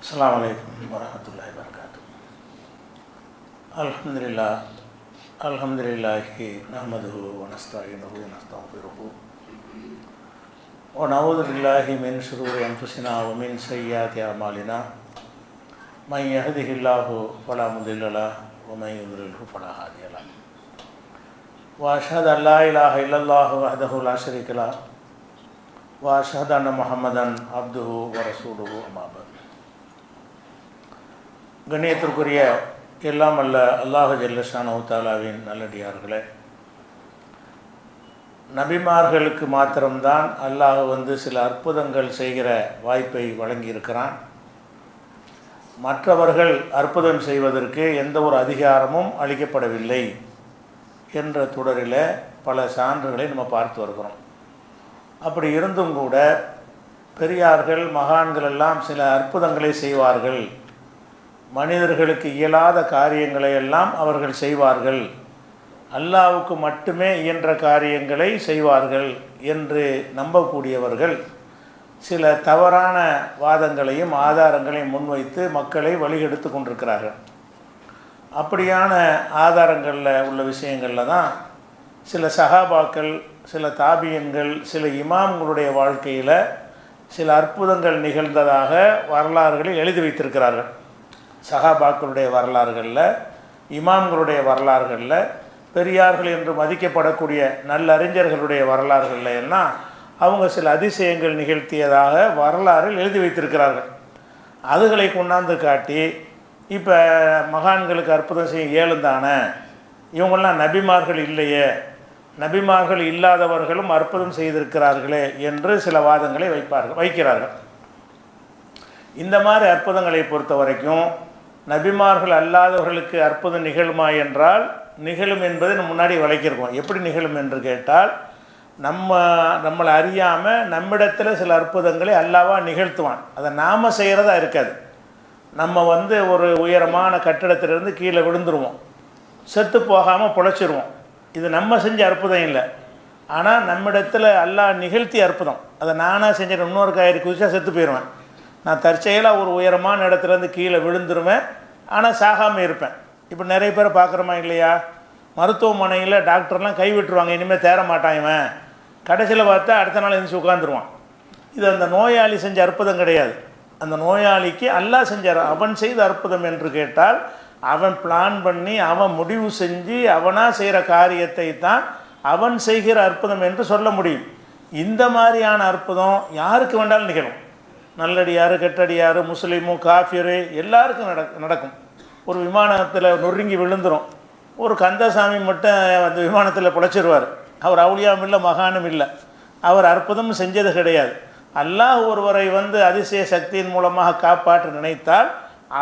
அஸ்ஸலாமு அலைக்கும் வரஹ்மத்துல்லாஹி வபரகாத்துஹு. அல்ஹம்துலில்லாஹி நஹ்மதுஹு வ நஸ்தஈனுஹு வ நஸ்தக்ஃபிருஹு வ நஊது பில்லாஹி மின் ஷுரூரி அன்ஃபுஸினா வ மின் ஸய்யிஆத்தி அஅமாலினா மன் யஹ்திஹில்லாஹு ஃபலா முதில்ல லஹு வ மன் யுضلில்ஹு ஃபலா ஹாதிய லஹு. வ அஷ்ஹது அன் லா இலாஹ இல்லல்லாஹு வஹ்தஹு லா ஷரீக லஹு வ அஷ்ஹது அன்ன முஹம்மதன் அப்துஹு வ ரசூலுஹு அம்மா பஅத். கண்ணியத்திற்குரிய எல்லாம் அல்ல அல்லாஹ் ஜல்ல ஷானஹு தஆலாவின் நல்லடியார்களே, நபிமார்களுக்கு மாத்திரம்தான் அல்லாஹ் சில அற்புதங்கள் செய்கிற வாய்ப்பை வழங்கியிருக்கிறான். மற்றவர்கள் அற்புதம் செய்வதற்கு எந்த ஒரு அதிகாரமும் அளிக்கப்படவில்லை என்ற தொடரில் பல சான்றுகளை நம்ம பார்த்து வருகிறோம். அப்படி இருந்தும் கூட பெரியார்கள் மகான்கள் எல்லாம் சில அற்புதங்களை செய்வார்கள், மனிதர்களுக்கு இயலாத காரியங்களை எல்லாம் அவர்கள் செய்வார்கள், அல்லாஹ்வுக்கு மட்டுமே இயன்ற காரியங்களை செய்வார்கள் என்று நம்பக்கூடியவர்கள் சில தவறான வாதங்களையும் ஆதாரங்களையும் முன்வைத்து மக்களை வழிகெடுத்து கொண்டிருக்கிறார்கள். அப்படியான ஆதாரங்களில் உள்ள விஷயங்களில் தான் சில சஹாபாக்கள், சில தாபியன்கள், சில இமாம்களுடைய வாழ்க்கையில் சில அற்புதங்கள் நிகழ்ந்ததாக வரலாறுகளில் எழுதி வைத்திருக்கிறார்கள். சஹாபாக்களுடைய வரலாறுகளில், இமாம்களுடைய வரலாறுகளில், பெரியார்கள் என்று மதிக்கப்படக்கூடிய நல்லறிஞர்களுடைய வரலாறுகளில் எல்லாம் அவங்க சில அதிசயங்கள் நிகழ்த்தியதாக வரலாறில் எழுதி வைத்திருக்கிறார்கள். அதுகளை கொண்டாந்து காட்டி இப்போ மகான்களுக்கு அற்புதம் செய்ய இயலுந்தானே, இவங்கெல்லாம் நபிமார்கள் இல்லையே, நபிமார்கள் இல்லாதவர்களும் அற்புதம் செய்திருக்கிறார்களே என்று சில வாதங்களை வைக்கிறார்கள். இந்த மாதிரி அற்புதங்களை பொறுத்த வரைக்கும் நபிமார்கள் அல்லாதவர்களுக்கு அற்புதம் நிகழுமா என்றால் நிகழும் என்பதை நம்ம முன்னாடி விளக்கியிருக்கோம். எப்படி நிகழும் என்று கேட்டால், நம்மளை அறியாமல் நம்மிடத்தில் சில அற்புதங்களை அல்லாஹ்வா நிகழ்த்துவான். அதை நாம் செய்கிறதா இருக்காது. நம்ம ஒரு உயரமான கட்டிடத்திலிருந்து கீழே விழுந்துருவோம், செத்து போகாமல் பொழைச்சிருவோம். இது நம்ம செஞ்ச அற்புதம் இல்லை, ஆனால் நம்மிடத்தில் அல்லாஹ் நிகழ்த்திய அற்புதம். அதை நானாக செஞ்ச இன்னொரு காய்கறி குதிச்சா செத்து போயிடுவேன். நான் தற்செயலாக ஒரு உயரமான இடத்துலேருந்து கீழே விழுந்துருவேன், ஆனால் சாகாமல் இருப்பேன். இப்போ நிறைய பேரை பார்க்குறோமா இல்லையா? மருத்துவமனையில் டாக்டர்லாம் கைவிட்டுருவாங்க, இனிமேல் தேர மாட்டான் இவன். கடைசியில் பார்த்தா அடுத்த நாள் எழுந்துச்சு உட்காந்துருவான். இது அந்த நோயாளி செஞ்ச அற்புதம் கிடையாது. அந்த நோயாளிக்கு அல்லாஹ் செஞ்சார். அவன் செய்த அற்புதம் என்று கேட்டால், அவன் பிளான் பண்ணி அவன் முடிவு செஞ்சு அவனாக செய்கிற காரியத்தை தான் அவன் செய்கிற அற்புதம் என்று சொல்ல முடியும். இந்த மாதிரியான அற்புதம் யாருக்கு வேண்டாலும் நிகழும். நல்லடியார், கெட்டடியார், முஸ்லீமு, காஃபிரு எல்லாருக்கும் நடக்கும். ஒரு விமானத்தில் நொறுங்கி விழுந்துடும், ஒரு கந்தசாமி மட்டும் அந்த விமானத்தில் பிழைச்சிருவார். அவர் அவுலியாவும் இல்லை, மகானும் இல்லை, அவர் அற்புதம் செஞ்சது கிடையாது. அல்லாஹ் ஒருவரை அதிசய சக்தியின் மூலமாக காப்பாற்ற நினைத்தால்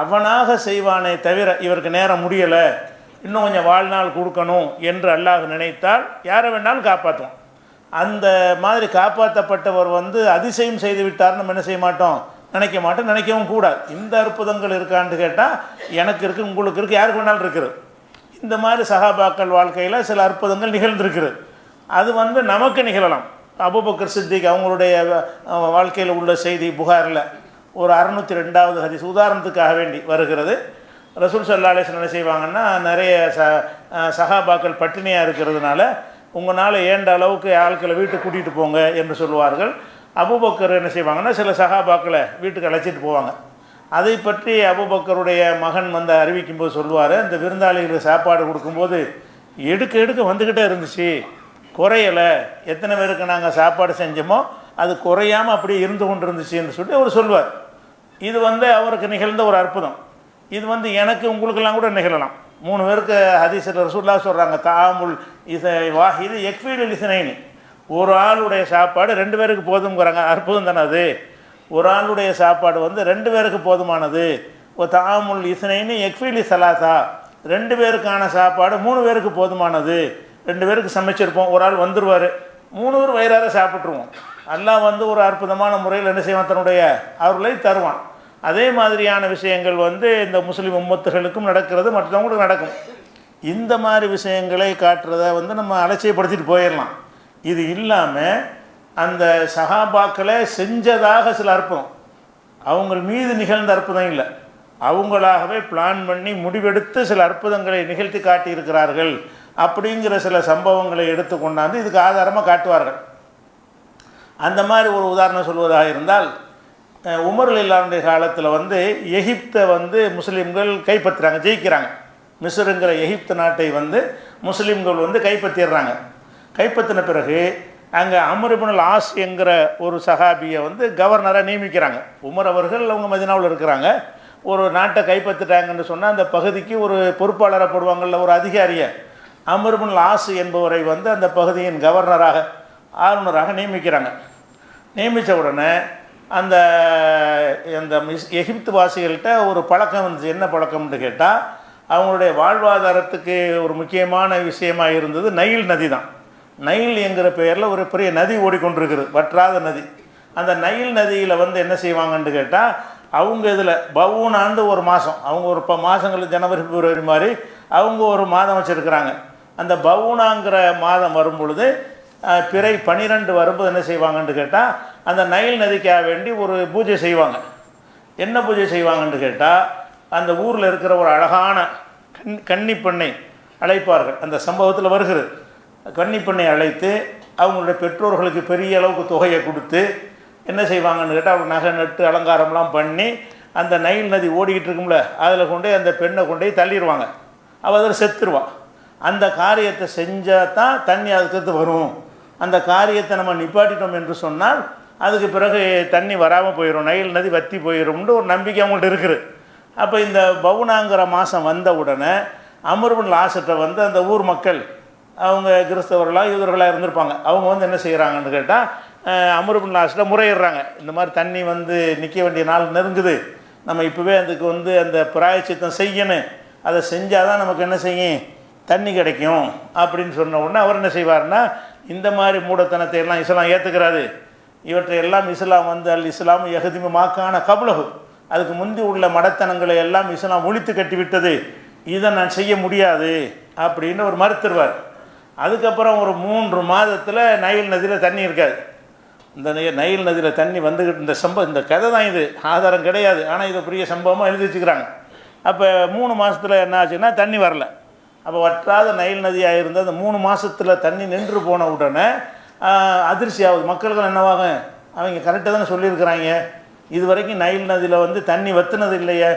அவனாக செய்வானே தவிர, இவருக்கு நேரம் முடியலை, இன்னும் கொஞ்சம் வாழ்நாள் கொடுக்கணும் என்று அல்லாஹ் நினைத்தால் யாரை வேணாலும் காப்பாற்றுவோம். அந்த மாதிரி காப்பாற்றப்பட்டவர் அதிசயம் செய்து விட்டார் நம்ம என்ன செய்ய மாட்டோம், நினைக்க மாட்டோம், நினைக்கவும் கூடாது. இந்த அற்புதங்கள் இருக்கான்னு கேட்டால் எனக்கு இருக்குது, உங்களுக்கு இருக்குது, யாருக்கு வேணாலும் இருக்குது. இந்த மாதிரி சஹாபாக்கள் வாழ்க்கையில் சில அற்புதங்கள் நிகழ்ந்திருக்கிறது. அது நமக்கு நிகழலாம். அபூபக்கர் சித்திக் அவங்களுடைய வாழ்க்கையில் உள்ள செய்தி புகாரில் ஒரு 602வது ஹதீஸ் உதாரணத்துக்காக வேண்டி வருகிறது. ரசூல் ஸல்லல்லாஹு அலைஹி வஸல்லம் என்ன செய்வாங்கன்னா, நிறைய சஹாபாக்கள் பட்டினியாக இருக்கிறதுனால உங்களால் ஏண்ட அளவுக்கு ஆட்களை வீட்டுக்கு கூட்டிகிட்டு போங்க என்று சொல்லுவார்கள். அபூபக்கர் என்ன செய்வாங்கன்னா, சில சஹாபாக்களை வீட்டுக்கு அழைச்சிட்டு போவாங்க. அதை பற்றி அபூபக்கருடைய மகன் அறிவிக்கும்போது சொல்லுவார், இந்த விருந்தாளிகளுக்கு சாப்பாடு கொடுக்கும்போது எடுக்க வந்துக்கிட்டே இருந்துச்சு, குறையலை. எத்தனை பேருக்கு நாங்கள் சாப்பாடு செஞ்சோமோ அது குறையாமல் அப்படியே இருந்து கொண்டு இருந்துச்சுன்னு சொல்லி அவர் சொல்லுவார். இது அவருக்கு நிகழ்ந்த ஒரு அற்புதம். இது எனக்கு உங்களுக்கெல்லாம் கூட நிகழலாம். 3 பேருக்கு ஹதீஸில் ரசூலுல்லாஹ் சொல்கிறாங்க, தாமுல் வாஹிது யக்ஃபீல் லிஸ்னைனி, ஒரு ஆளுடைய சாப்பாடு 2 பேருக்கு போதுங்கிறாங்க. அற்புதம் தானே அது? ஒரு ஆளுடைய சாப்பாடு 2 பேருக்கு போதுமானது. ஒரு தாமுல் இஸ்னைனி யக்ஃபீல் ஸலாஸா, 2 பேருக்கான சாப்பாடு 3 பேருக்கு போதுமானது. 2 பேருக்கு சமைச்சிருப்போம், ஒரு ஆள் வந்துடுவார், 3 பேர் வயிறார சாப்பிட்ருவோம். அல்லாஹ் ஒரு அற்புதமான முறையில் என்ன செய்வான், தன்னுடைய அவர்களை தருவான். அதே மாதிரியான விஷயங்கள் இந்த முஸ்லீம் உம்மத்துகளுக்கும் நடக்கிறது, மற்றவங்களுக்கும் நடக்கும். இந்த மாதிரி விஷயங்களை காட்டுறதை நம்ம அலட்சியப்படுத்திட்டு போயிடலாம். இது இல்லாமல் அந்த சஹாபாக்களை செஞ்சதாக சில அற்புதம், அவங்க மீது நிகழ்ந்த அற்புதம் இல்லை, அவங்களாகவே பிளான் பண்ணி முடிவெடுத்து சில அற்புதங்களை நிகழ்த்தி காட்டியிருக்கிறார்கள் அப்படிங்கிற சில சம்பவங்களை எடுத்து கொண்டாந்து இதுக்கு ஆதாரமாக காட்டுவார்கள். அந்த மாதிரி ஒரு உதாரணம் சொல்வதாக இருந்தால், உமர் ரலியல்லாஹு காலத்தில் வந்து எகிப்தை வந்து முஸ்லீம்கள் கைப்பற்றுறாங்க, ஜெயிக்கிறாங்க. மிஸ்ருங்கிற எகிப்து நாட்டை வந்து முஸ்லீம்கள் வந்து கைப்பற்றிடுறாங்க. கைப்பற்றின பிறகு அங்கே அம்ர் இப்னுல் ஆஸ் என்கிற ஒரு சஹாபியை வந்து கவர்னராக நியமிக்கிறாங்க. உமர் அவர்கள் அவங்க மதீனாவில் இருக்கிறாங்க. ஒரு நாட்டை கைப்பற்றிட்டாங்கன்னு சொன்னால் அந்த பகுதிக்கு ஒரு பொறுப்பாளராக போடுவாங்கள்ல, ஒரு அதிகாரியை. அம்ர் இப்னுல் ஆஸ் என்பவரை வந்து அந்த பகுதியின் கவர்னராக, ஆளுநராக நியமிக்கிறாங்க. நியமித்த உடனே அந்த எகிப்து வாசிகள்கிட்ட ஒரு பழக்கம் இருந்துச்சு. என்ன பழக்கம்னு கேட்டால், அவங்களுடைய வாழ்வாதாரத்துக்கு ஒரு முக்கியமான விஷயமாக இருந்தது நைல் நதி தான். நைல் என்கிற பெயரில் ஒரு பெரிய நதி ஓடிக்கொண்டிருக்குது, வற்றாத நதி. அந்த நைல் நதியில் வந்து என்ன செய்வாங்கன்னு கேட்டால், அவங்க இதில் பவுனாண்டு ஒரு மாதம், அவங்க ஒரு மாதங்கள் ஜனவரி பிப்ரவரி மாதிரி அவங்க ஒரு மாதம் வச்சுருக்கிறாங்க. அந்த பவுனாங்கிற மாதம் வரும் பொழுது பிறை 12 வரும்போது என்ன செய்வாங்கன்னு கேட்டால், அந்த நைல் நதிக்காக வேண்டி ஒரு பூஜை செய்வாங்க. என்ன பூஜை செய்வாங்கன்னு கேட்டால், அந்த ஊரில் இருக்கிற ஒரு அழகான கன்னிப்பெண்ணை அழைப்பார்கள். அந்த சம்பவத்தில் வருகிறது. கன்னிப்பெண்ணை அழைத்து அவங்களுடைய பெற்றோர்களுக்கு பெரிய அளவுக்கு தொகையை கொடுத்து என்ன செய்வாங்கன்னு கேட்டால், அவங்க நகை நட்டு அலங்காரம்லாம் பண்ணி அந்த நைல் நதி ஓடிக்கிட்டு இருக்கும்ல, அதில் கொண்டு அந்த பெண்ணை கொண்டு தள்ளிடுவாங்க. அவள் அதில் செத்துருவாள். அந்த காரியத்தை செஞ்சால் தான் தண்ணி அதுக்கு வரும். அந்த காரியத்தை நம்ம நிப்பாட்டிட்டோம் என்று சொன்னால் அதுக்கு பிறகு தண்ணி வராமல் போயிடும், நைல் நதி வற்றி போயிடும்னு ஒரு நம்பிக்கை அவங்கள்ட்ட இருக்குது. அப்போ இந்த பவுனாங்கிற மாதம் வந்த உடனே அம்ர் இப்னுல் ஆஸ்கிட்ட வந்து அந்த ஊர் மக்கள், அவங்க கிறிஸ்தவர்களாக யூதர்களாக இருந்திருப்பாங்க, அவங்க வந்து என்ன செய்கிறாங்கன்னு கேட்டால், அம்ர் இப்னுல் ஆஸ்கிட்ட முறையிடுறாங்க. இந்த மாதிரி தண்ணி வந்து நிற்க வேண்டிய நாள் நெருங்குது, நம்ம இப்போவே அதுக்கு வந்து அந்த பிராயச்சித்தம் செய்யணும், அதை செஞ்சால் தான் நமக்கு என்ன செய்யும், தண்ணி கிடைக்கும் அப்படின்னு சொன்ன உடனே அவர் என்ன செய்வார்னா, இந்த மாதிரி மூடத்தனத்தை எல்லாம் இஸ்லாம் ஏற்றுக்கிறாரு, இவற்றை எல்லாம் இஸ்லாம் வந்து அல் இஸ்லாம் யஹதிமு மாக்கான கபுலகு, அதுக்கு முந்தி உள்ள மடத்தனங்களை எல்லாம் இஸ்லாம் ஒழித்து கட்டிவிட்டது, இதை நான் செய்ய முடியாது அப்படின்னு ஒரு மறுத்துருவார். அதுக்கப்புறம் ஒரு 3 மாதத்தில் நைல் நதியில் தண்ணி இருக்காது. இந்த நைல் நதியில் தண்ணி வந்துக்கிட்டு இந்த கதை தான், இது ஆதாரம் கிடையாது, ஆனால் இதை பெரிய சம்பவமாக எழுதி வச்சுக்கிறாங்க. அப்போ 3 மாதத்தில் என்ன ஆச்சுன்னா தண்ணி வரல. அப்போ வற்றாத நைல் நதியாக இருந்த அந்த 3 மாதத்தில் தண்ணி நின்று போன உடனே அதிர்ச்சி ஆகுது. மக்களுக்கு என்னவாகும், அவங்க கரெக்டாக தானே சொல்லியிருக்கிறாங்க, இது வரைக்கும் நைல் நதியில் வந்து தண்ணி வற்றுனது இல்லையே,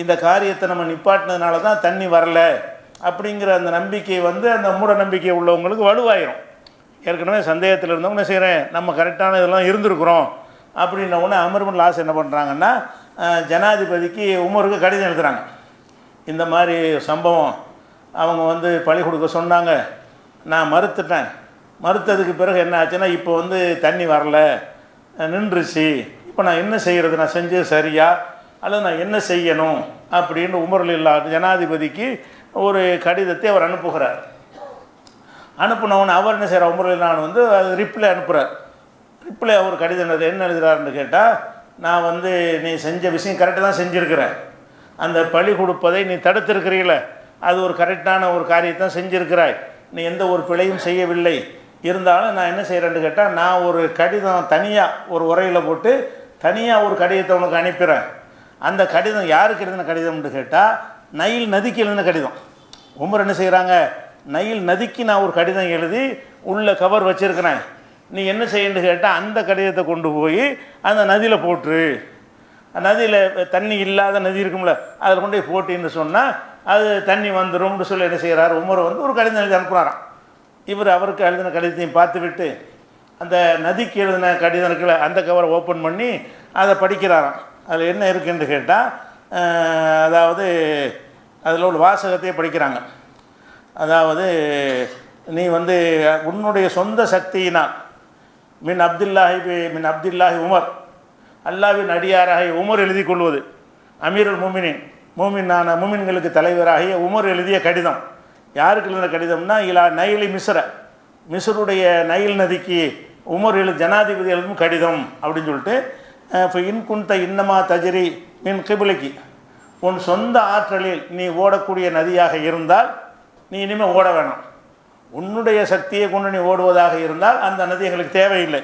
இந்த காரியத்தை நம்ம நிப்பாட்டினதுனால தான் தண்ணி வரல அப்படிங்கிற அந்த நம்பிக்கை வந்து அந்த மூட நம்பிக்கை உள்ளவங்களுக்கு வலுவாயிரும். ஏற்கனவே சந்தேகத்தில் இருந்தவங்க என்ன செய்கிறேன், நம்ம கரெக்டான இதெல்லாம் இருந்திருக்கிறோம் அப்படின்ன உடனே அம்ர் இப்னுல் ஆஸ் என்ன பண்ணுறாங்கன்னா, ஜனாதிபதிக்கு உமருக்கு கடிதம் எழுதுகிறாங்க. இந்த மாதிரி சம்பவம், அவங்க வந்து பழி கொடுக்க சொன்னாங்க, நான் மறுத்துட்டேன், மறுத்ததுக்கு பிறகு என்ன ஆச்சுன்னா இப்போ வந்து தண்ணி வரல, நின்றுச்சு, இப்போ நான் என்ன செய்கிறது, நான் செஞ்சது சரியா அல்லது நான் என்ன செய்யணும் அப்படின்னு உமர் ரலியல்லாஹு ஜனாதிபதிக்கு ஒரு கடிதத்தை அவர் அனுப்புகிறார். அனுப்பினவன் அவர் என்ன செய்கிறார், உமர் ரலியல்லாஹு வந்து அது ரிப்ளை அனுப்புகிறார். ரிப்ளை அவர் கடிதம் என்ன எழுதுகிறாருன்னு கேட்டால், நான் வந்து நீ செஞ்ச விஷயம் கரெக்டாக தான் செஞ்சுருக்கிறேன், அந்த பழி கொடுப்பதை நீ தடுத்திருக்கிறீங்கள, அது ஒரு கரெக்டான ஒரு காரியத்தை செஞ்சுருக்கிறாய், நீ எந்த ஒரு பிழையும் செய்யவில்லை, இருந்தாலும் நான் என்ன செய்கிறேன்னு கேட்டால், நான் ஒரு கடிதம் தனியாக ஒரு உரையில் போட்டு தனியாக ஒரு கடிதத்தை உனக்கு அனுப்புகிறேன். அந்த கடிதம் யாருக்கு எழுதின கடிதம்னு கேட்டால், நைல் நதிக்கு எழுதின கடிதம். உமர் என்ன செய்கிறாங்க, நைல் நதிக்கு நான் ஒரு கடிதம் எழுதி உள்ள கவர் வச்சுருக்கிறேன், நீ என்ன செய்யணுன்னு கேட்டால் அந்த கடிதத்தை கொண்டு போய் அந்த நதியில் போட்டுரு, நதியில் தண்ணி இல்லாத நதி இருக்கும்ல அதில் கொண்டு போய் போட்டின்னு சொன்னால் அது தண்ணி வந்துடும்னு சொல்லி என்ன செய்கிறார், உமர் வந்து ஒரு கடிதம் எழுதி அனுப்புகிறாராம். இவர் அவருக்கு எழுதின கடிதத்தையும் பார்த்து விட்டு அந்த நதிக்கு எழுதின கடிதம் இருக்குல்ல அந்த கவரை ஓப்பன் பண்ணி அதை படிக்கிறாராம். அதில் என்ன இருக்குன்னு கேட்டால், அதாவது அதில் உள்ள வாசகத்தையே படிக்கிறாங்க. அதாவது நீ வந்து உன்னுடைய சொந்த சக்தியினால் மின் அப்துல்லாஹி உமர், அல்லாவின் அடியாராகிய உமர் எழுதி கொள்வது, அமீருல் முமினின் மூமினான மூமின்களுக்கு தலைவராகிய உமர் எழுதிய கடிதம். யாருக்கு எழுதின கடிதம்னா, இலா நைலி மிஸ்ருடைய நைல் நதிக்கு உமர் ஜனாதிபதி எழுதும் கடிதம் அப்படின்னு சொல்லிட்டு, இப்போ இன்குந்த இன்னமா தஜரி மின் கிபிலிக்கு, உன் சொந்த ஆற்றலில் நீ ஓடக்கூடிய நதியாக இருந்தால் நீ இனிமேல் ஓட வேணாம், உன்னுடைய சக்தியை கொண்டு நீ ஓடுவதாக இருந்தால் அந்த நதி எங்களுக்கு தேவையில்லை.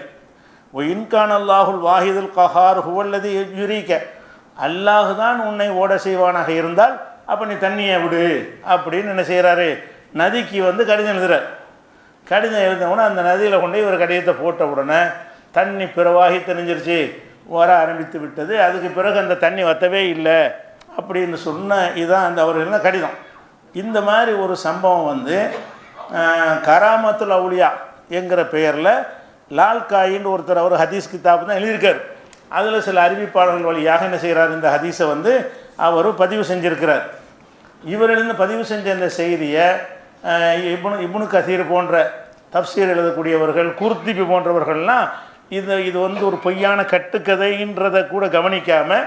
இன்கான் அல்லாஹுல் வாஹிதுல் கஹார் ஹுவல்லதி யுரீக்க, அல்லாஹ் தான் உன்னை ஓட செய்வானாக இருந்தால் அப்போ நீ தண்ணியை விடு அப்படின்னு என்ன செய்கிறாரு, நதிக்கு வந்து கடிதம் எழுதுறார். கடிதம் எழுதினவுடனே அந்த நதியில் கொண்டு ஒரு கடிதத்தை போட்ட உடனே தண்ணி பிறவாகி தெரிஞ்சிருச்சு, வர ஆரம்பித்து விட்டது. அதுக்கு பிறகு அந்த தண்ணி வற்றவே இல்லை அப்படின்னு சொன்ன இதுதான் அந்த அவர் எழுதின கடிதம். இந்த மாதிரி ஒரு சம்பவம் வந்து கராமத்துல் அவுலியா என்கிற பெயரில் லால்காயின்னு ஒருத்தர் அவர் ஹதீஸ் கிதாப் தான் எழுதியிருக்கார். அதில் சில அறிவிப்பாளர்கள் வழியாக என்ன செய்கிறார், இந்த ஹதீஸை வந்து அவர் பதிவு செஞ்சுருக்கிறார். இவரிலிருந்து பதிவு செஞ்ச இந்த செய்தியை இப்னு கசீர் போன்ற தப்சீர் எழுதக்கூடியவர்கள், குர்திபி போன்றவர்கள்லாம் இது வந்து ஒரு பொய்யான கட்டுக்கதைன்றதை கூட கவனிக்காமல்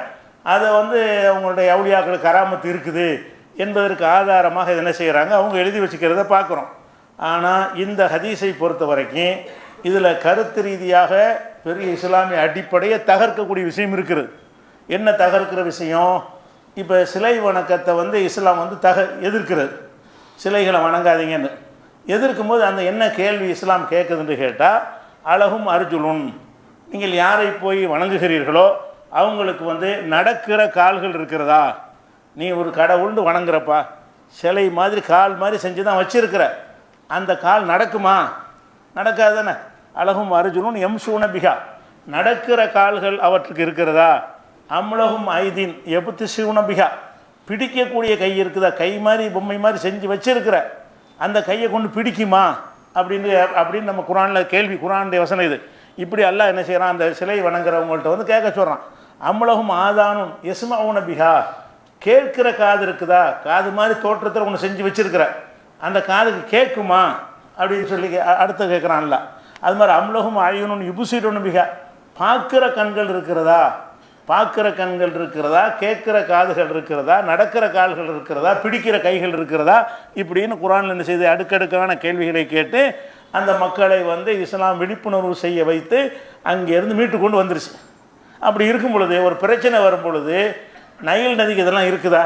அதை வந்து அவங்களுடைய அவுலியாக்களுக்கு கராமத்து இருக்குது என்பதற்கு ஆதாரமாக என்ன செய்கிறாங்க, அவங்க எழுதி வச்சுக்கிறத பார்க்குறோம். ஆனால் இந்த ஹதீஸை பொறுத்த வரைக்கும் இதில் கருத்து ரீதியாக பெரிய இஸ்லாமிய அடிப்படையை தகர்க்கக்கூடிய விஷயம் இருக்கிறது. என்ன தகர்க்கிற விஷயம்? இப்போ சிலை வணக்கத்தை வந்து இஸ்லாம் வந்து எதிர்க்கிறது. சிலைகளை வணங்காதீங்கன்னு எதிர்க்கும் போது அந்த என்ன கேள்வி இஸ்லாம் கேட்குதுன்னு கேட்டால், அழகும் அர்ஜுலுன், நீங்கள் யாரை போய் வணங்குகிறீர்களோ அவங்களுக்கு வந்து நடக்கிற கால்கள் இருக்கிறதா? நீ ஒரு கடவுள்னு வணங்குறப்பா, சிலை மாதிரி கால் மாதிரி செஞ்சு தான் வச்சுருக்கிற, அந்த கால் நடக்குமா? நடக்காது தானே. அழகும் அர்ஜுனுன் எம்சூன பிகா, நடக்கிற கால்கள் அவற்றுக்கு இருக்கிறதா? அம்லகும் ஐதீன் எபுத்திசூன பிகா, பிடிக்கக்கூடிய கை இருக்குதா? கை மாதிரி பொம்மை மாதிரி செஞ்சு வச்சிருக்கிற அந்த கையை கொண்டு பிடிக்குமா அப்படின்னு நம்ம குரானில் கேள்வி, குரானுடைய வசனம் இது. இப்படி அல்லாஹ் என்ன செய்கிறான், அந்த சிலை வணங்குறவங்கள்ட்ட வந்து கேட்க சொல்கிறான். அம்லகும் ஆதானும் எஸ்மவுன பிகா, கேட்கிற காது இருக்குதா? காது மாதிரி தோற்றத்தில் ஒன்று செஞ்சு வச்சிருக்கிற அந்த காதுக்கு கேட்குமா அப்படின்னு சொல்லி அடுத்து கேட்குறான்ல. அது மாதிரி அம்லகும் ஆயுனும் யுபுசிடுன்னு பிகா, பார்க்குற கண்கள் இருக்கிறதா? பார்க்குற கண்கள் இருக்கிறதா? கேட்குற காதுகள் இருக்கிறதா? நடக்கிற கால்கள் இருக்கிறதா? பிடிக்கிற கைகள் இருக்கிறதா? இப்படின்னு குரானில் என்ன செய்து அடுக்கடுக்கான கேள்விகளை கேட்டு அந்த மக்களை வந்து இஸ்லாம் விழிப்புணர்வு செய்ய வைத்து அங்கேருந்து மீட்டு கொண்டு வந்துருச்சு. அப்படி இருக்கும் பொழுது ஒரு பிரச்சனை வரும் பொழுது, நைல் நதிக்கு இதெல்லாம் இருக்குதா?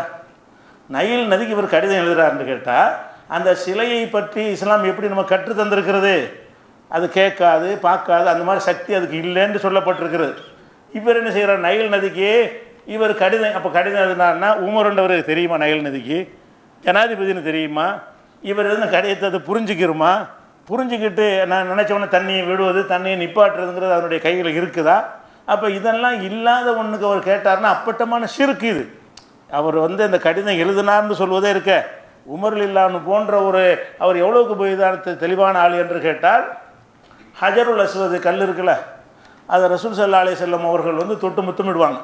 நைல் நதிக்கு இவர் கடிதம் எழுதுகிறாருன்னு கேட்டால், அந்த சிலையை பற்றி இஸ்லாம் எப்படி நம்ம கற்று தந்திருக்கிறது? அது கேட்காது, பார்க்காது, அந்த மாதிரி சக்தி அதுக்கு இல்லைன்னு சொல்லப்பட்டிருக்கிறது. இவர் என்ன செய்கிறார், நைல் நதிக்கு இவர் கடிதம், அப்போ கடிதம் எழுதினார்னா உமருண்டவருக்கு தெரியுமா? நைல் நதிக்கு ஜனாதிபதினு தெரியுமா? இவர் எதுனா கடிதத்தை அதை புரிஞ்சுக்கிறோமா? புரிஞ்சுக்கிட்டு நான் நினச்சவொன்னே தண்ணியை விடுவது, தண்ணியை நிப்பாட்டுறதுங்கிறது அதனுடைய கையில் இருக்குதா? அப்போ இதெல்லாம் இல்லாத ஒன்றுக்கு அவர் கேட்டார்னா அப்பட்டமான ஷிர்க் இது. அவர் வந்து அந்த கடிதம் எழுதினார்னு சொல்வதே இருக்க, உமருல் இல்லான்னு போன்ற ஒரு அவர் எவ்வளோக்கு போய் தான் தெளிவான ஆள் என்று கேட்டால், ஹஜருல் அஸ்வது கல் இருக்குல்ல, அதை ரசூல் ஸல்லல்லாஹு அலைஹி வஸல்லம் அவர்கள் வந்து தொட்டு முத்தமிடுவாங்க.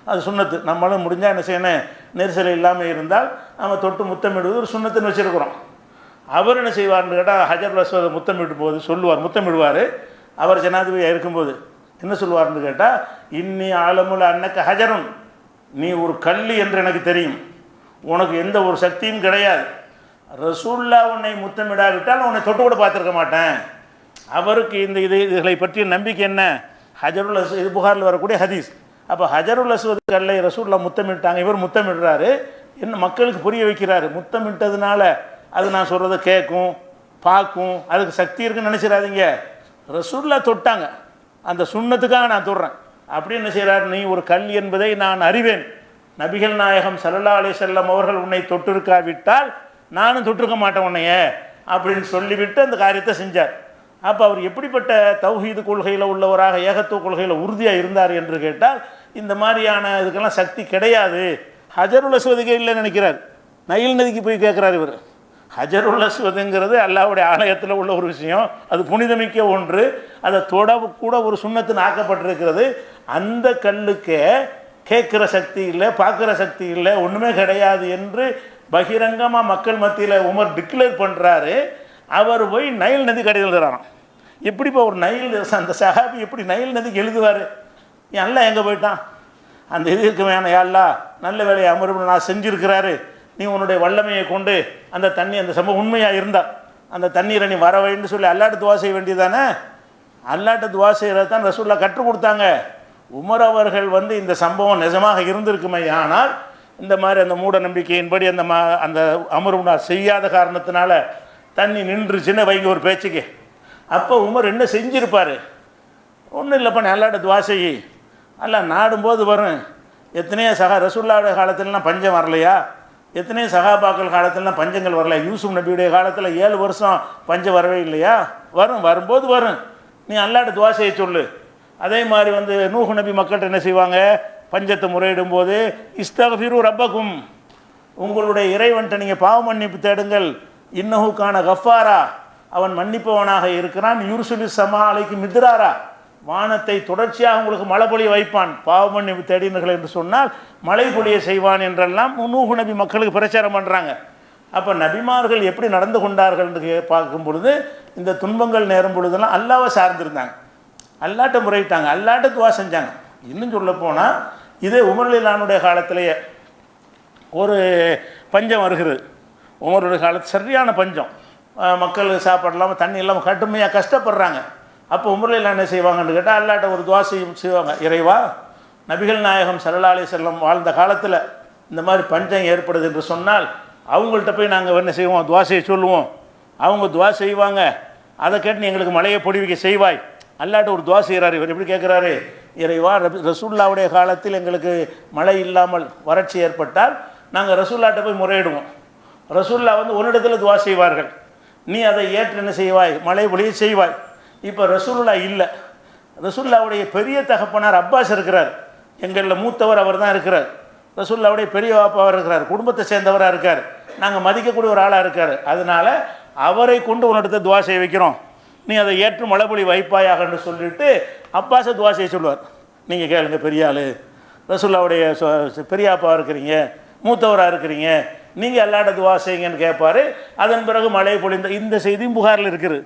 அது சுன்னத்து. நம்மளும் முடிஞ்சால் என்ன செய்யணும், நெரிசல் இல்லாமல் இருந்தால் நம்ம தொட்டு முத்தமிடுவது ஒரு சுன்னத்துன்னு வச்சுருக்கிறோம். அவர் என்ன செய்வார்னு கேட்டால், ஹஜருல் அஸ்வதை முத்தமிடும் போது சொல்லுவார், முத்தமிடுவார். அவர் ஜனாதிபதியாக இருக்கும்போது என்ன சொல்லுவார்னு கேட்டால், இன்னி ஆலமுல் அன்னக்க ஹஜருன், நீ ஒரு கல்லி என்று எனக்கு தெரியும், உனக்கு எந்த ஒரு சக்தியும் கிடையாது. ரசூல்லா உன்னை முத்தமிடாவிட்டால் உன்னை தொட்டு கூட பார்த்துருக்க மாட்டேன். அவருக்கு இந்த இதுகளை பற்றிய நம்பிக்கை என்ன? ஹஜருல் அஸ்வத், இது புகாரில் வரக்கூடிய ஹதீஸ். அப்போ ஹஜருல் அஸ்வத் கல்லை ரசூல்லா முத்தமிட்டாங்க, இவர் முத்தமிடுறாரு. என்ன மக்களுக்கு புரிய வைக்கிறாரு, முத்தமிட்டதுனால அது நான் சொல்கிறத கேட்கும், பார்க்கும், அதுக்கு சக்தி இருக்குன்னு நினச்சிடாதீங்க. ரசூல்லா தொட்டாங்க, அந்த சுண்ணத்துக்காக நான் தொடுறேன் அப்படின்னு என்ன செய்கிறார், நீ ஒரு கல் என்பதை நான் அறிவேன். நபிகள் நாயகம் ஸல்லல்லாஹு அலைஹி வஸல்லம் அவர்கள் உன்னை தொட்டிருக்காவிட்டால் நானும் தொட்டிருக்க மாட்டேன் உன்னைய அப்படின்னு சொல்லிவிட்டு அந்த காரியத்தை செஞ்சார். அப்போ அவர் எப்படிப்பட்ட தௌஹீது கொள்கையில் உள்ளவராக, ஏகத்துவ கொள்கையில் உறுதியாக இருந்தார் என்று கேட்டால், இந்த மாதிரியான இதுக்கெல்லாம் சக்தி கிடையாது. ஹஜருல் அஸ்வதுக்கே இல்லைன்னு நினைக்கிறார். நைல் நதிக்கு போய் கேட்குறார் இவர். ஹஜருல் அஸ்வதுங்கிறது அல்லாஹ்வுடைய ஆலயத்தில் உள்ள ஒரு விஷயம், அது புனிதமிக்க ஒன்று, அதை தொட கூட ஒரு சுன்னத்துன்னு ஆக்கப்பட்டிருக்கிறது. அந்த கல்லுக்கே கேட்குற சக்தி இல்லை, பார்க்குற சக்தி இல்லை, ஒன்றுமே கிடையாது என்று பகிரங்கமாக மக்கள் மத்தியில் உமர் டிக்ளேர் பண்ணுறாரு. அவர் போய் நைல் நதி கடிதம் எழுதுறாராம். எப்படிப்பா ஒரு நைல், அந்த சஹாபி எப்படி நைல் நதிக்கு எழுதுவார்? எல்லாம் எங்கே போயிட்டான்? அந்த இது இருக்க வேணாம், யாழ்லா நல்ல வேலையை அமர்வு நான் செஞ்சுருக்கிறாரு, நீ உன்னுடைய வல்லமையை கொண்டு அந்த தண்ணி, அந்த சம்பவம் உண்மையாக இருந்தால் அந்த தண்ணீரை நீ வர வேண்டுன்னு சொல்லி அல்லாட்ட துவா செய்ய வேண்டியதானே. அல்லாட்ட துவா செய்கிறது தான் ரசூல்லா கற்றுக் கொடுத்தாங்க. உமர் அவர்கள் வந்து இந்த சம்பவம் நிஜமாக இருந்திருக்குமே, ஆனால் இந்த மாதிரி அந்த மூட நம்பிக்கையின்படி அந்த அமர்வு செய்யாத காரணத்தினால தண்ணி நின்றுச்சுன்னு வைங்க ஒரு பேச்சுக்கு. அப்போ உமர் என்ன செஞ்சிருப்பார்? ஒன்றும் இல்லைப்பா நீ அல்லாட்ட துவா செய், அல்ல நாடும்போது வரும். எத்தனையோ ரசூலுல்லாஹ்வுடைய காலத்துலலாம் பஞ்சம் வரலையா? எத்தனையோ சஹாபாக்கள் காலத்துலலாம் பஞ்சங்கள் வரல. யூசுப் நபியுடைய காலத்தில் 7 வருஷம் பஞ்சம் வரவே இல்லையா? வரும்போது வரும். நீ அல்லாட்ட துவா செய்ய சொல்லு. அதே மாதிரி நூஹ் நபி மக்கள்கிட்ட என்ன செய்வாங்க? பஞ்சத்தை முறையிடும் போது இஸ்தக்ஃபிரு ரப்பக்கும், உங்களுடைய இறைவன்கிட்ட நீங்கள் பாவ மன்னிப்பு தேடுங்கள். இன்னஹுக்கான கஃபாரா, அவன் மன்னிப்பவனாக இருக்கிறான். யுர்சுலி சமா அலைக்கு மித்ராரா, வானத்தை தொடர்ச்சியாக உங்களுக்கு மழை பொழிய வைப்பான். பாவ மன்னிப்பு தேடினர்கள் என்று சொன்னால் மழை பொழிய செய்வான் என்றெல்லாம் நூஹ் நபி மக்களுக்கு பிரச்சாரம் பண்ணுறாங்க. அப்போ நபிமார்கள் எப்படி நடந்து கொண்டார்கள் என்று பார்க்கும் பொழுது இந்த துன்பங்கள் நேரும் பொழுதெல்லாம் அல்லாவை சார்ந்திருந்தாங்க, அல்லாட்ட முறையிட்டாங்க, அல்லாட்ட துவா செஞ்சாங்க. இன்னும் சொல்ல போனால் இதே உமர்லிலானுடைய காலத்திலேயே ஒரு பஞ்சம் வருகிறது. உமருடைய காலத்து சரியான பஞ்சம், மக்கள் சாப்பாடு இல்லாமல் தண்ணி இல்லாமல் கடுமையாக கஷ்டப்படுறாங்க. அப்போ உமர்லிலா என்ன செய்வாங்கன்னு கேட்டால் அல்லாட்ட ஒரு துவா செய்வாங்க. இறைவா, நபிகள் நாயகம் ஸல்லல்லாஹு அலைஹி வஸல்லம் வாழ்ந்த காலத்தில் இந்த மாதிரி பஞ்சம் ஏற்படுது என்று சொன்னால் அவங்கள்ட்ட போய் நாங்கள் என்ன செய்வோம்? துவா செய்ய சொல்லுவோம். அவங்க துவா செய்வாங்க, அதை கேட்டு நீ எங்களுக்கு மழையை பொழிவிக்க செய்வாய். அல்லாட்ட ஒரு துவா செய்கிறாரு. இவர் எப்படி கேட்குறாரு? இறைவா, ரசூலுல்லாஹ்வுடைய காலத்தில் எங்களுக்கு மழை இல்லாமல் வறட்சி ஏற்பட்டால் நாங்கள் ரசூலுல்லாஹ்ட்ட போய் முறையிடுவோம். ரசூலுல்லாஹ் ஒரு துவா செய்வார்கள், நீ அதை ஏற்று என்ன செய்வாய்? மழை பொழிய செய்வாய். இப்போ ரசூலுல்லாஹ் இல்லை. ரசூலுல்லாஹ்வுடைய பெரிய தகப்பனார் அப்பாஸ் இருக்கிறார், எங்களில் மூத்தவர் அவர் தான் இருக்கிறார். ரசூலுல்லாஹ்வுடைய பெரிய பாப்பாவர் இருக்கிறார், குடும்பத்தை சேர்ந்தவராக இருக்கார், நாங்கள் மதிக்கக்கூடிய ஒரு ஆளாக இருக்கார். அதனால் அவரை கொண்டு உன்னிடத்தை துவா செய்ய வைக்கிறோம், நீ அதை ஏற்று மழைப்பொழி வைப்பாயாக என்று சொல்லிவிட்டு அப்பாஸை துவா செய்ய சொல்லுவார். நீங்கள் கேளுங்க, பெரிய ஆள், ரசூலுல்லாஹ்வுடைய பெரியாப்பாக இருக்கிறீங்க, மூத்தவராக இருக்கிறீங்க, நீங்கள் அல்லாட்ட துவா செய்யுங்கன்னு கேட்பார். அதன் பிறகு மழை பொழிந்த இந்த செய்தியும் புகாரில் இருக்குது.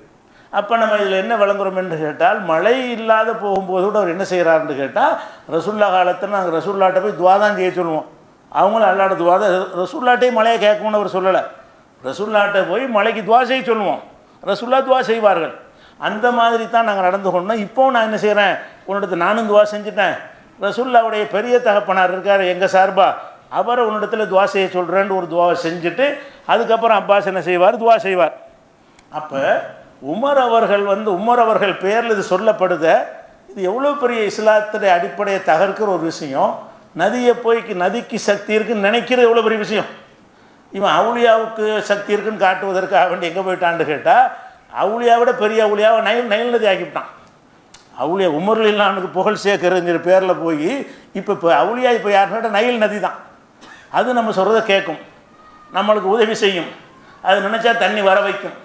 அப்போ நம்ம இதில் என்ன விளங்குறோம் என்று கேட்டால், மழை இல்லாத போகும்போது கூட அவர் என்ன செய்கிறாருன்னு கேட்டால், ரசூலுல்லாஹ் காலத்தில் நாங்கள் ரசூலுல்லாஹ்ட்ட போய் துவா தான் செய்ய சொல்லுவோம். அவங்களும் அல்லாட்ட துவா தான், ரசூலுல்லாஹ்ட்டையும் மழையை கேட்கணும்னு அவர் சொல்லலை. ரசூலுல்லாஹ்ட்ட போய் மழைக்கு துவா செய்ய சொல்லுவோம், ரசூலுல்லாஹ் துவா செய்வார்கள். அந்த மாதிரி தான் நாங்கள் நடந்து கொண்டோம். இப்போவும் நான் என்ன செய்கிறேன்? உன்னிடத்து நானும் துவா செஞ்சுட்டேன். ரசூலுல்லாஹ்வுடைய பெரிய தகப்பனார் இருக்கார் எங்கள் சார்பா, அவரை உன்னிடத்தில் துவா செய்ய சொல்கிறேன்னு ஒரு துவாவை செஞ்சுட்டு அதுக்கப்புறம் அப்பாஸ் என்ன செய்வார்? துவா செய்வார். அப்போ உமர் அவர்கள் பேரில் இது சொல்லப்படுத, இது எவ்வளோ பெரிய இஸ்லாத்துடைய அடிப்படையை தகர்க்கிற ஒரு விஷயம். நதிக்கு சக்தி இருக்குன்னு நினைக்கிறது எவ்வளோ பெரிய விஷயம். இவன் அவுளியாவுக்கு சக்தி இருக்குன்னு காட்டுவதற்காக வேண்டி எங்கே போயிட்டான்னு கேட்டால், அவுளியாவோட பெரிய அவுளியாவை நைல் நதி ஆக்கிவிட்டான். அவுளியா உமர்லில்லானுக்கு புகழ் சேர்க்கிறங்கிற பேரில் போய் இப்போ அவுளியா இப்போ யாருன்னா நைல் நதி தான். அது நம்ம சொல்கிறத கேட்கும், நம்மளுக்கு உதவி செய்யும், அது நினச்சா தண்ணி வர வைக்கும்,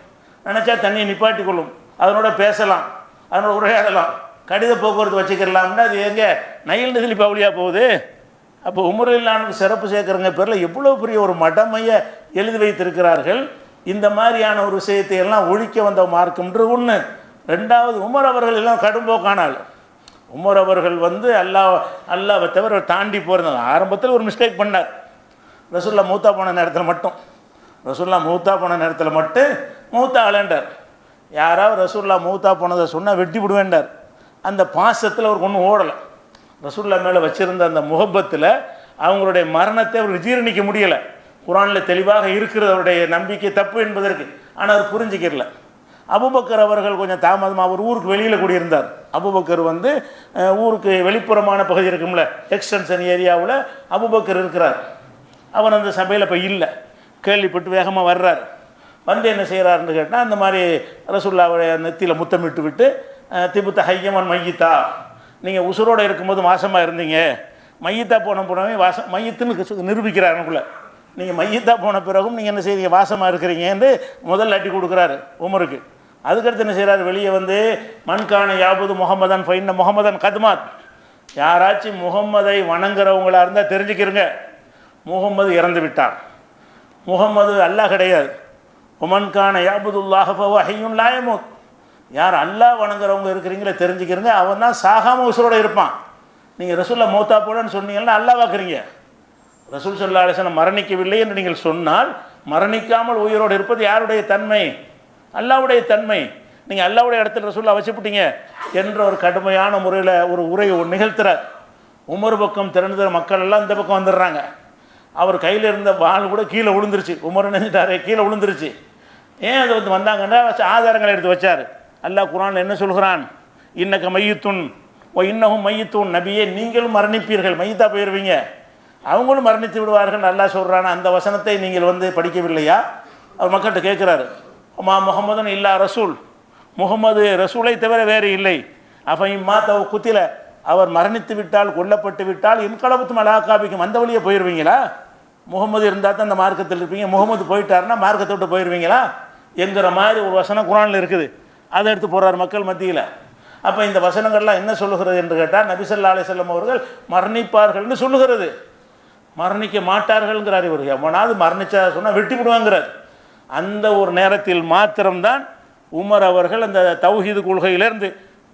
நினச்சா தண்ணியை நிப்பாட்டி கொள்ளும், அதனோட பேசலாம், அதனோட உரையாடலாம், கடித போக்குவரத்து வச்சுக்கிறலாம்னா அது எங்கே? நைல் நதியில் இப்போ அவுளியா போகுது. அப்போ உமர்லில்லானுக்கு சிறப்பு சேர்க்குறங்க பேரில் எவ்வளோ பெரிய ஒரு மடமையை எழுதி வைத்திருக்கிறார்கள். இந்த மாதிரியான ஒரு விஷயத்தை எல்லாம் ஒழிக்க வந்த மார்க்கம்ன்ற ஒன்று. ரெண்டாவது, உமர் அவர்கள் எல்லாம் கடும்போக்கானால். உமர் அவர்கள் அல்லாவை தவிர தாண்டி போகிறது. ஆரம்பத்தில் ஒரு மிஸ்டேக் பண்ணார். ரசூலுல்லாஹ் மூத்தா போன நேரத்தில் மட்டும் மூத்தா அலண்டார். யாராவது ரசூலுல்லாஹ் மூத்தா போனதை சொன்னால் வெட்டி விடுவேண்டார். அந்த பாசத்தில் அவருக்கு ஒன்றும் ஓடலை. ரசூலுல்லாஹ் மேலே வச்சுருந்த அந்த முகப்பத்தில் அவங்களுடைய மரணத்தை அவர் ஜீரணிக்க முடியலை. குர்ஆனில் தெளிவாக இருக்கிறது அவருடைய நம்பிக்கை தப்பு என்பதற்கு. ஆனால் அவர் புரிஞ்சிக்கிறல. அபூபக்கர் அவர்கள் கொஞ்சம் தாமதமாக, அவர் ஊருக்கு வெளியில் கூடியிருந்தார். அபூபக்கர் ஊருக்கு வெளிப்புறமான பகுதி இருக்கும்ல, எக்ஸ்டென்ஷன் ஏரியாவில் அபூபக்கர் இருக்கிறார். அவர் அந்த சபையில் இப்போ இல்லை, கேள்விப்பட்டு வேகமாக வர்றார். என்ன செய்கிறாருன்னு கேட்டால், அந்த மாதிரி ரசூலுல்லாஹ்வுடைய நெத்தியில் முத்தமிட்டு விட்டு, திபுத்த ஹையமன் மையித்தா, நீங்கள் உசுரோடு இருக்கும்போது வாசமாக இருந்தீங்க, மையத்தா போனவே மையத்துன்னு நிரூபிக்கிறாருக்குள்ளே. நீங்கள் மையத்தா போன பிறகும் நீங்கள் என்ன செய்றீங்க? வாசமாக இருக்கிறீங்கன்னு முதல் அட்டி கொடுக்குறாரு உமருக்கு. அதுக்கடுத்து என்ன செய்கிறார்? வெளியே மன்கான யாபுது முகமதன் ஃபைன்ன முகமதன் கத்மாத், யாராச்சும் முகம்மதை வணங்குறவங்களாக இருந்தால் தெரிஞ்சுக்கிறங்க, முகம்மது இறந்து விட்டார், முகம்மது அல்லாஹ் கிடையாது. உமன்கான யாபுதுல்லாஹ் ஃபஹுவ ஹய்யுன் லா யமூத், யார் அல்லாஹ் வணங்குறவங்க இருக்கிறீங்களே தெரிஞ்சுக்கிறங்க, அவன் தான் சாகாமல் உசுரோடு இருப்பான். நீங்கள் ரசூலுல்லாஹ் மௌத்தா போலன்னு சொன்னீங்கன்னா அல்லாஹ் வாக்குறீங்க. ரசூல் ஸல்லல்லாஹு அலைஹி வஸல்லம் மரணிக்கவில்லை என்று நீங்கள் சொன்னால், மரணிக்காமல் உயிரோடு இருப்பது யாருடைய தன்மை? அல்லாஹ்வுடைய தன்மை. நீங்கள் அல்லாஹ்வுடைய இடத்துல ரசூலுல்லாஹ் வச்சுப்பிட்டீங்க என்ற ஒரு கடுமையான முறையில் ஒரு உரை நிகழ்த்துறார். உமர் பக்கம் திறந்துற மக்கள் எல்லாம் இந்த பக்கம் வந்துடுறாங்க. அவர் கையில் இருந்த வாள் கூட கீழே விழுந்துருச்சு. உமர் நினைச்சிட்டாரே, கீழே விழுந்துருச்சு. ஏன் அது வந்தாங்கன்னா ஆதாரங்களை எடுத்து வச்சார். அல்லாஹ் குர்ஆனில் என்ன சொல்கிறான்? இன்னக்க மையத்துன் ஓ இன்னகும் மையத்துன், நபியே நீங்களும் மரணிப்பீர்கள், மையத்தா போயிடுவீங்க, அவங்களும் மரணித்து விடுவார்கள் அல்லாஹ் சொல்கிறான அந்த வசனத்தை நீங்கள் வந்து படிக்கவில்லையா? அவர் மக்கள்கிட்ட கேட்குறாரு. மா முகமதுன் இல்லா ரசூல், முகமது ரசூலை தவிர வேறு இல்லை. அஃபைம்மா தவ குத்தில, அவர் மரணித்து விட்டால் கொல்லப்பட்டு விட்டால் இன்கலபத்து மலாக்காபிக்கும், அந்த வழியே போயிடுவீங்களா? முகமது இருந்தால் தான் அந்த மார்க்கத்தில் இருப்பீங்க, முகமது போயிட்டாருன்னா மார்க்கத்தை விட்டு போயிடுவீங்களா என்கிற மாதிரி ஒரு வசனம் குரானில் இருக்குது. அதை எடுத்து போகிறார் மக்கள் மத்தியில். அப்போ இந்த வசனங்கள்லாம் என்ன சொல்லுகிறது என்று கேட்டால், நபி ஸல்லல்லாஹு அலைஹி வஸல்லம் அவர்கள் மரணிப்பார்கள்னு சொல்லுகிறது, மரணிக்க மாட்டார்கள்ங்கிறார். இவர் எவனாவது மரணிச்சா சொன்னால் வெட்டி விடுவாங்கிறார். அந்த ஒரு நேரத்தில் மாத்திரம்தான் உமர் அவர்கள் அந்த தௌஹீது கொள்கையிலேருந்து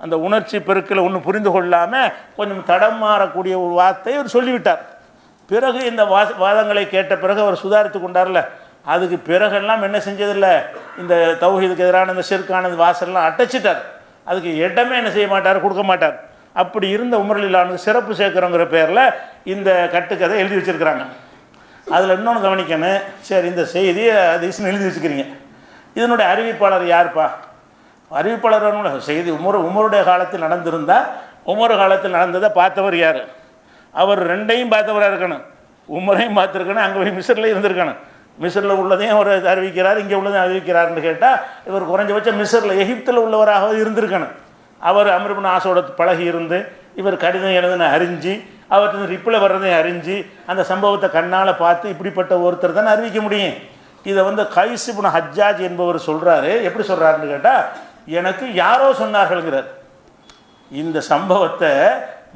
அந்த உணர்ச்சி பெருக்களை ஒன்றும் புரிந்து கொள்ளாமல் கொஞ்சம் தடம் மாறக்கூடிய ஒரு வார்த்தையை அவர் சொல்லிவிட்டார். பிறகு இந்த வாதங்களை கேட்ட பிறகு அவர் சுதாரித்து கொண்டார்ல, அதுக்கு பிறகெல்லாம் என்ன செஞ்சதில்லை, இந்த தௌஹீதுக்கு எதிரான இந்த ஷிர்கான வாசல்லாம் அடைச்சிட்டார். அதுக்கு இடமே என்ன செய்ய மாட்டார், கொடுக்க மாட்டார். அப்படி இருந்த உமர் ரலியல்லாஹு சிறப்பு சேர்க்குறோங்கிற பேரில் இந்த கட்டுக்கதை எழுதி வச்சுருக்கிறாங்க. அதில் இன்னொன்று கவனிக்கணும். சரி, இந்த செய்தி ஹதீஸ்னு எழுதி வச்சுக்கிறீங்க, இதனுடைய அறிவிப்பாளர் யாருப்பா? அறிவிப்பாளர் செய்தி உமருடைய காலத்தில் நடந்திருந்தால் உமர் காலத்தில் நடந்ததை பார்த்தவர் யார்? அவர் ரெண்டையும் பார்த்தவராக இருக்கணும், உமரையும் பார்த்துருக்கணும், அங்கே போய் மிஸ்ரில் இருந்திருக்கணும். மிஸ்ரில் உள்ளதையும் அவர் அறிவிக்கிறார், இங்கே உள்ளதையும் அறிவிக்கிறார்னு கேட்டால் இவர் குறைஞ்சபட்சம் மிஸ்ரில் எகிப்தில் உள்ளவராக இருந்திருக்கணும். அவர் அம்ர் இப்னு ஆஸோட பழகி இருந்து இவர் கடிதம் எழுதுன அறிஞ்சு அவர்கிட்ட ரிப்ளை வர்றதையும் அறிஞ்சு அந்த சம்பவத்தை கண்ணால் பார்த்து இப்படிப்பட்ட ஒருத்தர் தானே அறிவிக்க முடியும். இதை வந்து கைஸ் இப்னு ஹஜ்ஜாஜ் என்பவர் சொல்கிறாரு. எப்படி சொல்கிறாருன்னு கேட்டால், எனக்கு யாரோ சொன்னார்கள்ங்கிறார். இந்த சம்பவத்தை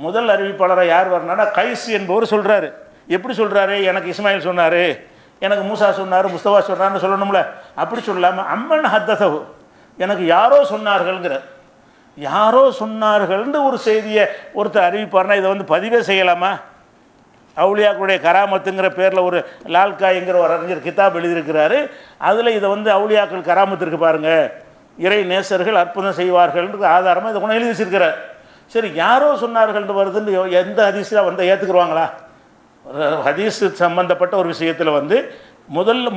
முதல் அறிவிப்பாளராக யார் வரணும்னா கைஸ் என்பவர் சொல்கிறாரு. எப்படி சொல்கிறாரு? எனக்கு இஸ்மாயில் சொன்னார், எனக்கு மூசா சொன்னார், முஸ்தபா சொன்னார்னு சொல்லணும்ல. அப்படி சொல்லாமல் அம்மன் ஹத்தசவு, எனக்கு யாரோ சொன்னார்கள்ங்கிறார். யாரோ சொன்னார்கள்னு ஒரு செய்தியை ஒருத்தர் அறிவிப்பார்னா இதை வந்து பதிவே செய்யலாமா? அவுலியாக்களுடைய கராமத்துங்கிற பேரில் ஒரு லால்காய்ங்கிற ஒரு அறிஞர் கிதாப் எழுதியிருக்கிறாரு. அதில் இதை வந்து அவுலியாக்கள் கராமத்திற்கு பாருங்கள், இறை நேசர்கள் அற்புதம் செய்வார்கள்ன்ற ஆதாரமாக இதை கொண்டு எழுதி வச்சிருக்கிறார். சரி, யாரோ சொன்னார்கள்னு வருதுன்னு எந்த ஹதீஸில் வந்து ஏற்றுக்குருவாங்களா? ஹதீஸ் சம்பந்தப்பட்ட ஒரு விஷயத்தில் வந்து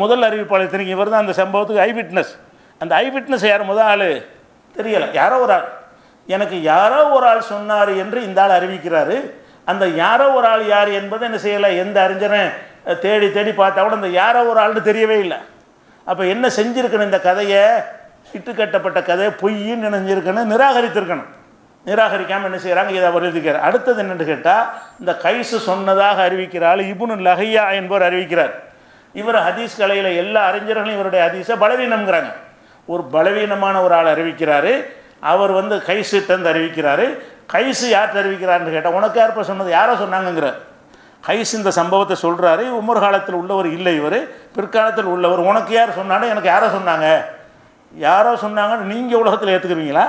முதல் அறிவிப்பாளர் தெரியும், இவர் தான் அந்த சம்பவத்துக்கு ஐ விட்னஸ். அந்த ஐ விட்னஸ் யார்? முதல் ஆள் தெரியலை, யாரோ ஒரு ஆள். எனக்கு யாரோ ஒரு ஆள் சொன்னார் என்று இந்த ஆள் அறிவிக்கிறாரு. அந்த யாரோ ஒரு ஆள் யார் என்பதை என்ன செய்யலை, எந்த அறிஞரை தேடி தேடி பார்த்தா கூட அந்த யாரோ ஒரு ஆள்னு தெரியவே இல்லை. அப்போ என்ன செஞ்சுருக்கணும்? இந்த கதையை, இட்டுக்கட்டப்பட்ட கதையை பொய்ன்னு நினைஞ்சிருக்கணும், நிராகரித்திருக்கணும். நிராகரிக்காமல் என்ன செய்கிறாங்க, இதை அவர் எழுதிக்கிறார். அடுத்தது என்னென்னு கேட்டால், இந்த கைசு சொன்னதாக அறிவிக்கிறாள் இப்னு லஹியா என்பவர் அறிவிக்கிறார். இவர் ஹதீஸ் கலையில் எல்லா அறிஞர்களும் இவருடைய ஹதீஸை பலவீனம்ங்கிறாங்க. ஒரு பலவீனமான ஒரு ஆள் அறிவிக்கிறாரு, அவர் வந்து கைசுட்டந்து அறிவிக்கிறாரு. கைசு யார்கிட்ட அறிவிக்கிறாருன்னு கேட்டால், உனக்கு யார்ப்ப சொன்னது, யாரோ சொன்னாங்கங்கிறார். கைசு இந்த சம்பவத்தை சொல்கிறாரு. உமர் காலத்தில் உள்ளவர் இல்லை, இவர் பிற்காலத்தில் உள்ளவர். உனக்கு யார் சொன்னாலும் எனக்கு யாரோ சொன்னாங்க, யாரோ சொன்னாங்கன்னு நீங்கள் உலகத்தில் ஏற்றுக்குவீங்களா?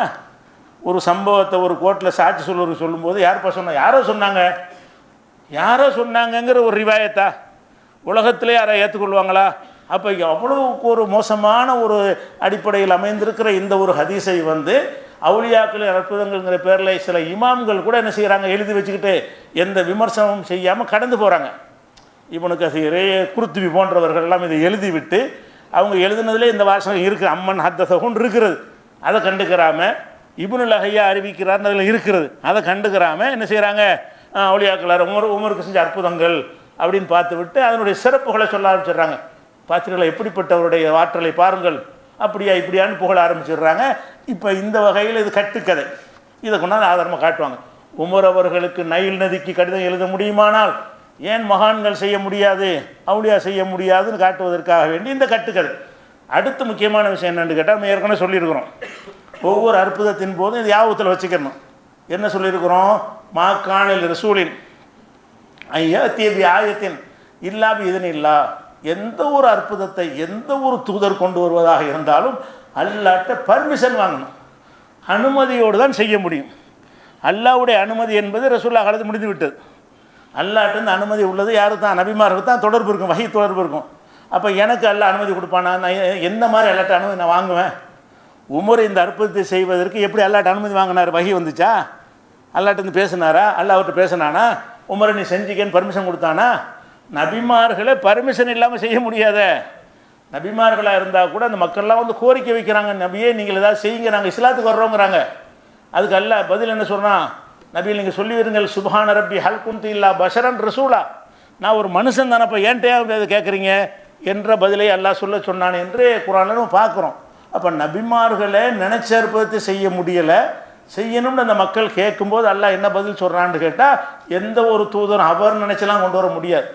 ஒரு சம்பவத்தை ஒரு கோர்ட்டில் சாட்சி சொல்லுவருக்கு சொல்லும்போது யார்ப்பா சொன்ன, யாரோ சொன்னாங்க, யாரோ சொன்னாங்கங்கிற ஒரு ரிவாயத்தா உலகத்திலே யாரை ஏற்றுக்கொள்வாங்களா? அப்போ அவ்வளவுக்கு ஒரு மோசமான ஒரு அடிப்படையில் அமைந்திருக்கிற இந்த ஒரு ஹதீஸை வந்து அவுலியாக்கள் அற்புதங்கள்ங்கிற பேரில் சில இமாம்கள் கூட என்ன செய்கிறாங்க, எழுதி வச்சுக்கிட்டு எந்த விமர்சனமும் செய்யாமல் கடந்து போகிறாங்க. இவனுக்கு குருத்துபி போன்றவர்கள்லாம் இதை எழுதிவிட்டு அவங்க எழுதுனதுலே இந்த வாசகம் இருக்குது, அம்மன் ஹத்தசகுன் இருக்கிறது, அதை கண்டுக்கிறாமல் இப்னு லஹியா அறிவிக்கிறார்னு அதில் இருக்கிறது, அதை கண்டுக்கிறாமல் என்ன செய்கிறாங்க, அவுலியாக்களார் உமருக்கு செஞ்ச அற்புதங்கள் அப்படின்னு பார்த்து விட்டு அதனுடைய சிறப்புகளை சொல்ல ஆரம்பிச்சிடுறாங்க. பார்த்தீங்களா எப்படிப்பட்டவருடைய ஆற்றலை பாருங்கள், அப்படியா இப்படியான்னு புகழ ஆரம்பிச்சிடுறாங்க. இப்போ இந்த வகையில் இது கட்டுக்கதை, இதை கொண்டாந்து ஆதாரமாக காட்டுவாங்க. உமர் அவர்களுக்கு நைல் நதிக்கு கடிதம் எழுத முடியுமானால் ஏன் மகான்கள் செய்ய முடியாது, அவுலியா செய்ய முடியாதுன்னு காட்டுவதற்காக வேண்டி இந்த கட்டுக்கதை. அடுத்து முக்கியமான விஷயம் என்னென்னு கேட்டால், நம்ம ஏற்கனவே சொல்லியிருக்கிறோம், ஒவ்வொரு அற்புதத்தின் போதும் இது யாபத்தில் வச்சுக்கணும். என்ன சொல்லியிருக்கிறோம்? மாக்கானில் ரசூலின் ஐயா தீபி ஆயத்தின் இல்லாபி இதன் இல்லா, எந்த ஒரு அற்புதத்தை எந்த ஒரு தூதர் கொண்டு வருவதாக இருந்தாலும் அல்லாட்ட பர்மிஷன் வாங்கணும், அனுமதியோடு தான் செய்ய முடியும். அல்லாவுடைய அனுமதி என்பது ரசூலுல்லாஹ் காலத்தில் முடிந்து விட்டது. அல்லாட்ட அனுமதி உள்ளது யாருக்கு தான், நபிமாருக்கு தான் தொடர்பு இருக்கும், வஹி தொடர்பு இருக்கும். அப்போ எனக்கு அல்லாஹ் அனுமதி கொடுப்பானா? நான் எந்த மாதிரி அல்லாட்ட அனுமதி நான் வாங்குவேன்? உமர் இந்த அற்புதத்தை செய்வதற்கு எப்படி அல்லாட்ட அனுமதி வாங்கினார்? வஹி வந்துச்சா? அல்லாட்டேருந்து பேசினாரா? அல்லா அவர்கிட்ட பேசினானா? உமரை நீ செஞ்சிக்கன்னு பர்மிஷன் கொடுத்தானா? நபிமார்களை பர்மிஷன் இல்லாமல் செய்ய முடியாத. நபிமார்களாக இருந்தால் கூட அந்த மக்கள்லாம் வந்து கோரிக்கை வைக்கிறாங்க, நபியே நீங்கள் ஏதாவது செய்யுங்க, நாங்கள் இஸ்லாத்துக்கு வர்றோங்கிறாங்க. அதுக்கு அல்லாஹ் பதில் என்ன சொல்கிறான், நபி நீங்கள் சொல்லிவிருங்கள், சுப்ஹான ரப்பி ஹல் குன்து இல்லா பஷரன் ரசூலா, நான் ஒரு மனுஷன் தானப்போ ஏன்ட்டே அதை கேட்குறீங்க என்ற பதிலை அல்லாஹ் சொல்ல சொன்னான் என்று குர்ஆனில் நம்ம பார்க்குறோம். அப்போ நபிமார்களை நினைச்ச அற்புதத்தை செய்ய முடியலை, செய்யணும்னு அந்த மக்கள் கேட்கும்போது அல்லாஹ் என்ன பதில் சொல்கிறான்னு கேட்டால், எந்த ஒரு தூதரும் அவர் நினச்சலாம் கொண்டு வர முடியாது.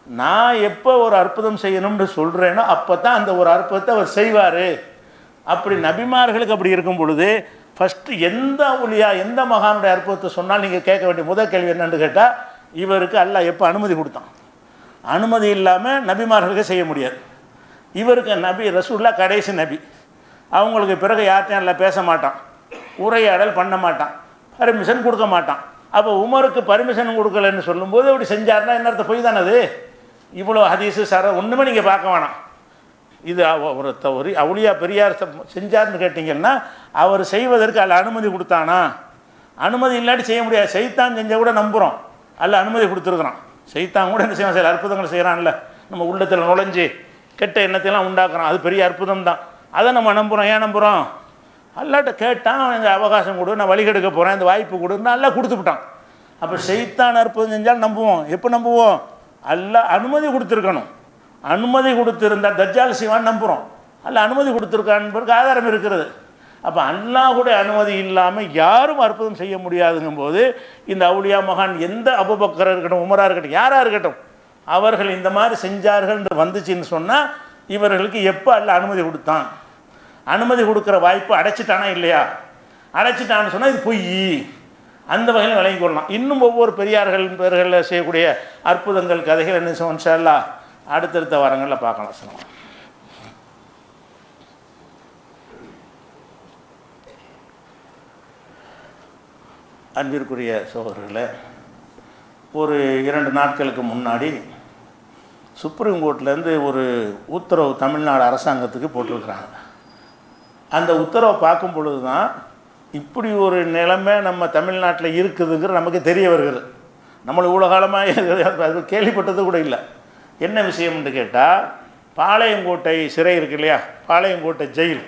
நான் எப்போ ஒரு அற்புதம் செய்யணும்னு சொல்கிறேனோ அப்போ தான் அந்த ஒரு அற்புதத்தை அவர் செய்வார். அப்படி நபிமார்களுக்கு அப்படி இருக்கும் பொழுது ஃபஸ்ட்டு எந்த ஒளியா எந்த மகானுடைய அற்புதத்தை சொன்னால் நீங்கள் கேட்க வேண்டிய முதல் கேள்வி என்னன்னு கேட்டால், இவருக்கு அல்லாஹ் எப்போ அனுமதி கொடுத்தான்? அனுமதி இல்லாமல் நபிமார்களுக்கு செய்ய முடியாது. இவருக்கு நபி ரசூல்லா கடைசி நபி, அவங்களுக்கு பிறகு யார்ட்டையும் எல்லாம் பேச மாட்டான், உரையாடல் பண்ண மாட்டான், பர்மிஷன் கொடுக்க மாட்டான். அப்போ உமருக்கு பர்மிஷன் கொடுக்கலன்னு சொல்லும்போது அப்படி செஞ்சார்னா என்ன அர்த்தம்? பொய் தானே அது. இவ்வளோ ஹதீஸு ஒன்றுமே நீங்கள் பார்க்க வேணாம். இது ஒரு அவுலியா பெரியார் செஞ்சார்னு கேட்டிங்கன்னா அவர் செய்வதற்கு அல்ல அனுமதி கொடுத்தானா? அனுமதி இல்லாட்டி செய்ய முடியாது. சைத்தான் செஞ்சால் கூட நம்புகிறோம், அல்ல அனுமதி கொடுத்துருக்குறான். சைத்தான் கூட என்ன செய்வான், சில அற்புதங்கள் செய்கிறான்ல, நம்ம உள்ளத்தில் நுழைஞ்சு கெட்ட எண்ணத்தையெல்லாம் உண்டாக்குறான், அது பெரிய அற்புதம் தான். அதை நம்ம நம்புகிறோம். ஏன் நம்புகிறோம்? அல்லாட்ட கேட்டான், இந்த அவகாசம் கொடு, நான் வழிகெடுக்க போகிறேன், இந்த வாய்ப்பு கொடுன்னு அல்லா கொடுத்துவிட்டான். அப்போ சைத்தான் அற்புதம் செஞ்சால் நம்புவோம். எப்போ நம்புவோம்? அல்லாஹ் அனுமதி கொடுத்துருக்கணும். அனுமதி கொடுத்துருந்தால் தஜ்ஜால் செய்வான்னு நம்புகிறோம். அல்ல அனுமதி கொடுத்துருக்கான்னு ஆதாரம் இருக்கிறது. அப்போ அல்லாஹ்வுடைய அனுமதி இல்லாமல் யாரும் அற்புதம் செய்ய முடியாதுங்கும் போது இந்த அவுலியா மகான் எந்த அபூபக்கர் இருக்கட்டும், உமராக இருக்கட்டும், யாராக இருக்கட்டும், அவர்கள் இந்த மாதிரி செஞ்சார்கள் வந்துச்சுன்னு சொன்னால் இவர்களுக்கு எப்போ அல்லாஹ் அனுமதி கொடுத்தான்? அனுமதி கொடுக்குற வாய்ப்பு அடைச்சிட்டானா இல்லையா? அடைச்சிட்டான்னு சொன்னால் இது பொய். அந்த வகையில் விளங்கி கொள்ளலாம். இன்னும் ஒவ்வொரு பெரியார்கள் பேர்களில் செய்யக்கூடிய அற்புதங்கள் கதைகள் என்ன செய்வோம் இன்ஷா அல்லாஹ் அடுத்தடுத்த வாரங்களில் பார்க்கலாம். சொல்லுங்கள். அன்பிற்குரிய சகோதரர்களே, ஒரு 2 நாட்களுக்கு முன்னாடி சுப்ரீம் கோர்ட்லேருந்து ஒரு உத்தரவு தமிழ்நாடு அரசாங்கத்துக்கு போட்டிருக்கிறாங்க. அந்த உத்தரவை பார்க்கும் பொழுது தான் இப்படி ஒரு நிலைமை நம்ம தமிழ்நாட்டில் இருக்குதுங்கிற நமக்கு தெரிய வருகிறது. நம்மளை இவ்வளோ காலமாக அது கேள்விப்பட்டது கூட இல்லை. என்ன விஷயம்னு கேட்டால், பாளையங்கோட்டை சிறை இருக்கு இல்லையா, பாளையங்கோட்டை ஜெயில்,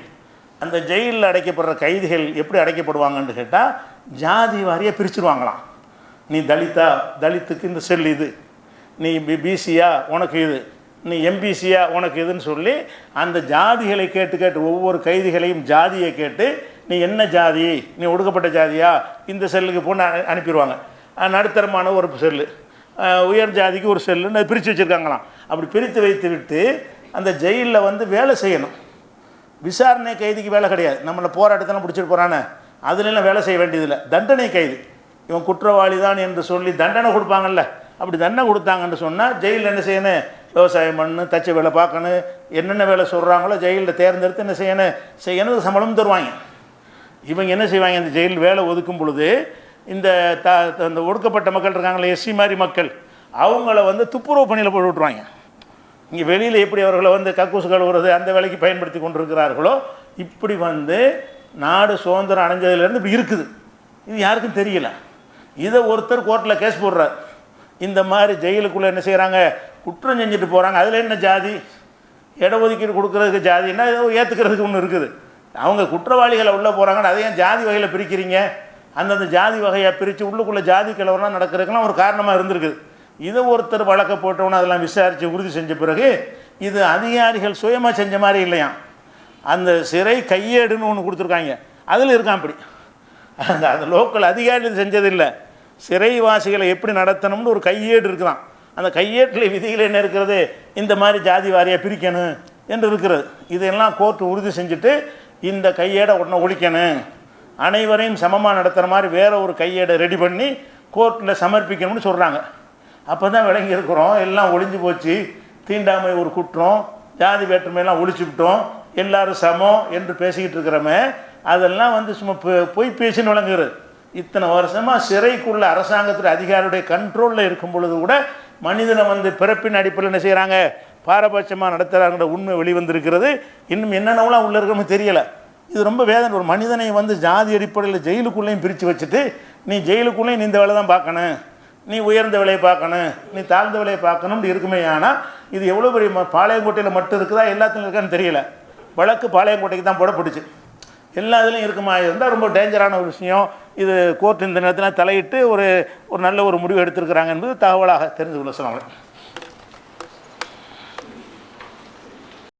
அந்த ஜெயிலில் அடைக்கப்படுற கைதிகள் எப்படி அடைக்கப்படுவாங்கன்னு கேட்டால் ஜாதி வாரியாக பிரிச்சுருவாங்களாம். நீ தலித்தா, தலித்துக்கு இந்த செல் இது, நீ பிசியா உனக்கு இது, நீ எம்பிசியா உனக்கு இதுன்னு சொல்லி அந்த ஜாதிகளை கேட்டு கேட்டு ஒவ்வொரு கைதிகளையும் ஜாதியை கேட்டு நீ என்ன ஜாதி, நீ ஒடுக்கப்பட்ட ஜாதியா, இந்த செல்லுக்கு போன்னு அனுப்பிடுவாங்க. நடுத்தரமான ஒரு செல்லு, உயர் ஜாதிக்கு ஒரு செல்லுன்னு அது பிரித்து வச்சுருக்காங்களாம். அப்படி பிரித்து வைத்து விட்டு அந்த ஜெயிலில் வேலை செய்யணும். விசாரணை கைதிக்கு வேலை கிடையாது. நம்மளை போராட்டத்தெல்லாம் பிடிச்சிட்டு போகிறானே அதுலெல்லாம் வேலை செய்ய வேண்டியதில்லை. தண்டனை கைது, இவன் குற்றவாளி தான் என்று சொல்லி தண்டனை கொடுப்பாங்கல்ல, அப்படி தண்டனை கொடுத்தாங்கன்னு சொன்னால் ஜெயிலில் என்ன செய்யணும், விவசாயம் பண்ணணும், தச்ச வேலை பார்க்கணும், என்னென்ன வேலை சொல்கிறாங்களோ ஜெயிலில் தேர்ந்தெடுத்து என்ன செய்யணும் சம்பளம் தருவாங்க. இவங்க என்ன செய்வாங்க, இந்த ஜெயில் வேலை ஒதுக்கும் பொழுது இந்த இந்த ஒடுக்கப்பட்ட மக்கள் இருக்காங்களே, எஸ்சி மாதிரி மக்கள், அவங்கள துப்புரவு பணியில் போட்டு விட்ருவாங்க. இங்கே வெளியில் எப்படி அவர்களை கக்கூசு கழுவுறது அந்த வேலைக்கு பயன்படுத்தி கொண்டிருக்கிறார்களோ இப்படி நாடு சுதந்திரம் அடைஞ்சதுலேருந்து இப்படி இருக்குது. இது யாருக்கும் தெரியல. இதை ஒருத்தர் கோர்ட்டில் கேஸ் போடுறார். இந்த மாதிரி ஜெயிலுக்குள்ளே என்ன செய்கிறாங்க, குற்றம் செஞ்சுட்டு போகிறாங்க, அதில் என்ன ஜாதி, இடஒதுக்கீடு கொடுக்குறதுக்கு ஜாதின்னா ஏற்றுக்கிறதுக்கு ஒன்று இருக்குது. அவங்க குற்றவாளிகளை உள்ளே போகிறாங்கன்னு அதை ஏன் ஜாதி வகையில் பிரிக்கிறீங்க? அந்தந்த ஜாதி வகையை பிரித்து உள்ளுக்குள்ளே ஜாதி கிழவரெலாம் நடக்கிறதுக்கெல்லாம் ஒரு காரணமாக இருந்திருக்குது. இதை ஒருத்தர் வழக்க போட்டோன்னு அதெல்லாம் விசாரித்து உறுதி செஞ்ச பிறகு இது அதிகாரிகள் சுயமாக செஞ்ச மாதிரி இல்லையா, அந்த சிறை கையேடுன்னு ஒன்று கொடுத்துருக்காங்க, அதில் இருக்கான். அப்படி அந்த லோக்கல் அதிகாரிகள் செஞ்சதில்லை, சிறைவாசிகளை எப்படி நடத்தணும்னு ஒரு கையேடு இருக்குதான். அந்த கையேட்டில் விதிகள் என்ன இருக்கிறது, இந்த மாதிரி ஜாதி வாரியாக பிரிக்கணும் என்று இருக்கிறது. இதெல்லாம் கோர்ட்டு உறுதி செஞ்சுட்டு இந்த கையேடை உடனே ஒழிக்கணும், அனைவரையும் சமமாக நடத்துகிற மாதிரி வேறு ஒரு கையேடை ரெடி பண்ணி கோர்ட்டில் சமர்ப்பிக்கணும்னு சொல்கிறாங்க. அப்போ தான் விளங்கி இருக்கிறோம், எல்லாம் ஒழிஞ்சு போச்சு, தீண்டாமை ஒரு குற்றம், ஜாதி வேற்றுமையெல்லாம் ஒழிச்சுவிட்டோம், எல்லோரும் சமம் என்று பேசிக்கிட்டு இருக்கிறோமே, அதெல்லாம் சும்மா பொய் பேசின்னு விளங்குறது. இத்தனை வருஷமாக சிறைக்குள்ள அரசாங்கத்துடைய அதிகாரியுடைய கண்ட்ரோலில் இருக்கும் பொழுது கூட மனிதனை பிறப்பின் அடிப்படையில் என்ன செய்கிறாங்க, பாரபட்சமாக நடத்துகிறாங்கிற உண்மை வெளிவந்திருக்கிறது. இன்னும் என்னென்னலாம் உள்ளே இருக்கணும்னு தெரியலை. இது ரொம்ப வேதனை. ஒரு மனிதனை ஜாதி அடிப்படையில் ஜெயிலுக்குள்ளேயும் பிரித்து வச்சுட்டு நீ ஜெயிலுக்குள்ளேயும் நீ இந்த வேலை தான் பார்க்கணும், நீ உயர்ந்த விலையை பார்க்கணும், நீ தாழ்ந்த விலையை பார்க்கணும்னு இருக்குமே. ஆனால் இது எவ்வளோ பெரிய பாளையங்கோட்டையில் மட்டும் இருக்குதா எல்லாத்துலையும் இருக்கான்னு தெரியல. வழக்கு பாளையங்கோட்டைக்கு தான் போடப்பட்டுச்சு. எல்லா இதுலையும் இருக்குமா இருந்தால் ரொம்ப டேஞ்சரான ஒரு விஷயம். இது கோர்ட் இந்த நேரத்தில் தலையிட்டு ஒரு நல்ல ஒரு முடிவு எடுத்திருக்கிறாங்க என்பது தகவலாக தெரிந்து கொள்ள சொல்லலாம்.